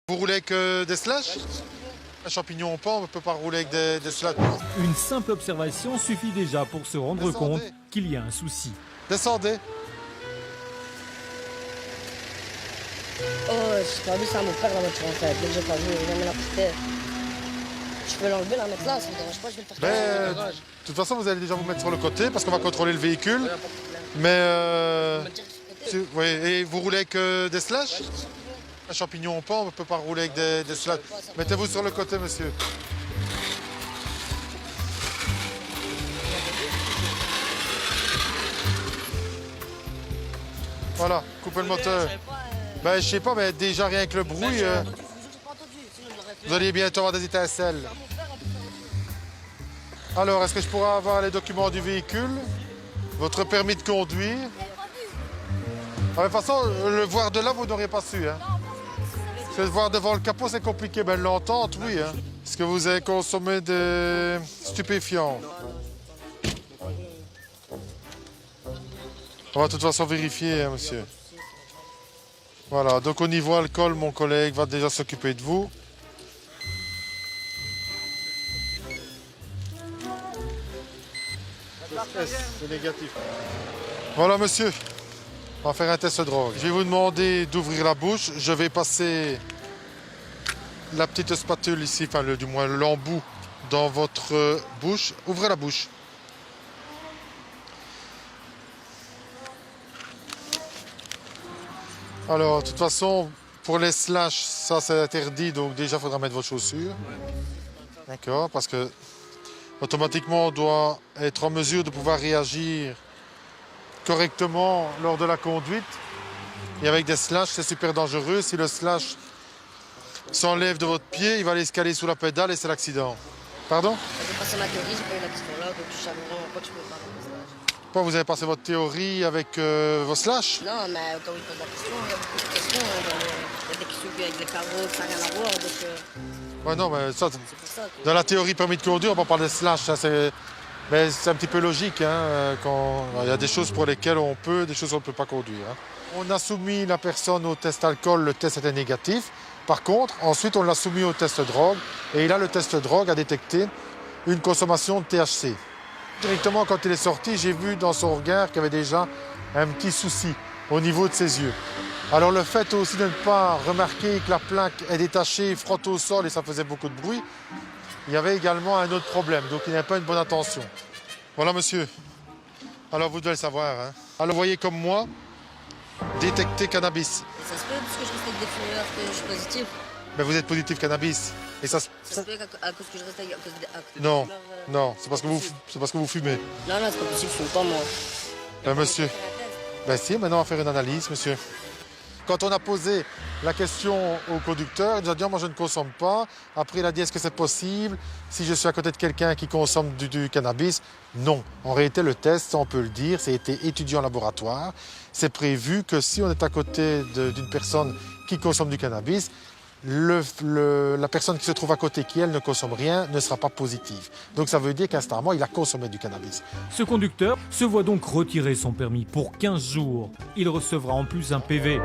Vous roulez avec des slash? Un champignon pan, on ne peut pas rouler avec des slash. Une simple observation suffit déjà pour se rendre Descendez. compte qu'il y a un souci. Descendez. Oh, j'ai pas vu ça à mon père dans la voiture en fait. Dès que j'ai pas vu, il m'a mis la portée. Je peux l'enlever, la mettre là, ça me dérange pas, je vais le faire Mais, dans le de toute façon, vous allez déjà vous mettre sur le côté parce qu'on va contrôler le véhicule. garage. Pas de problème. Mais, Je vais le tirer sur le côté. oui, et vous roulez avec des slash? Un champignon pan, on ne peut pas rouler avec des slash. Mettez-vous sur le côté, monsieur. Voilà, coupez le moteur. Ben, je sais pas, mais déjà rien que le bruit, J'ai pas entendu, sinon je l'aurais fait. vous alliez bientôt avoir des étincelles. Alors, est-ce que je pourrais avoir les documents du véhicule? Votre permis de conduire? Ah, de toute façon, le voir de là, vous n'auriez pas su. Hein. Parce que le voir devant le capot, c'est compliqué. Ben, l'entente, oui. Hein. Est-ce que vous avez consommé des stupéfiants? On va de toute façon vérifier, hein, monsieur. Voilà, donc au niveau alcool, mon collègue va déjà s'occuper de vous. C'est négatif. Voilà, monsieur. On va faire un test de drogue. Je vais vous demander d'ouvrir la bouche. Je vais passer la petite spatule ici, enfin du moins l'embout dans votre bouche. Ouvrez la bouche. Alors, de toute façon, pour les slash, ça c'est interdit, donc déjà il faudra mettre votre chaussure. D'accord, parce que automatiquement on doit être en mesure de pouvoir réagir correctement lors de la conduite. Et avec des slash, c'est super dangereux. Si le slash s'enlève de votre pied, il va aller se caler sous la pédale et c'est l'accident. Pardon? J'ai passé ma théorie, j'ai pas eu la question là, donc je savais vraiment pas que je pouvais pas faire ça. Pourquoi vous avez passé votre théorie avec vos slash? Non, mais quand il pose la question, il y a beaucoup de questions. Il y a des questions avec les carreaux, que ça n'a rien à voir, donc Ouais, non, mais ça, c'est pour ça. dans la théorie permis de conduire, on va parler de slash. Ça, mais c'est un petit peu logique. Hein, il y a des choses pour lesquelles on peut, des choses où on ne peut pas conduire. Hein. On a soumis la personne au test alcool, le test était négatif. Par contre, ensuite, on l'a soumis au test drogue. Et là, le test drogue a détecté une consommation de THC. Directement, quand il est sorti, j'ai vu dans son regard qu'il y avait déjà un petit souci au niveau de ses yeux. Alors le fait aussi de ne pas remarquer que la plaque est détachée, frotte au sol et ça faisait beaucoup de bruit, il y avait également un autre problème, donc il n'y avait pas une bonne attention. Voilà, monsieur. Alors vous devez le savoir. Hein. Alors vous voyez comme moi, détecter cannabis. Et ça se peut parce que je reste avec des fumeurs que je suis positif. Mais vous êtes positif cannabis. Et ça, Ça se peut à cause que je reste avec à cause des Non, fumeurs, non, c'est parce que vous fumez. Non, c'est pas possible, je fume pas moi. Monsieur. Ben si, maintenant on va faire une analyse, monsieur. Quand on a posé la question au conducteur, il nous a dit « moi je ne consomme pas ». Après il a dit « est-ce que c'est possible si je suis à côté de quelqu'un qui consomme du cannabis ?» Non. En réalité, le test, on peut le dire, c'est été étudié en laboratoire. C'est prévu que si on est à côté d'une personne qui consomme du cannabis, la personne qui se trouve à côté qui, elle, ne consomme rien, ne sera pas positive. Donc ça veut dire qu'instantanément, il a consommé du cannabis. Ce conducteur se voit donc retirer son permis pour 15 jours. Il recevra en plus un PV.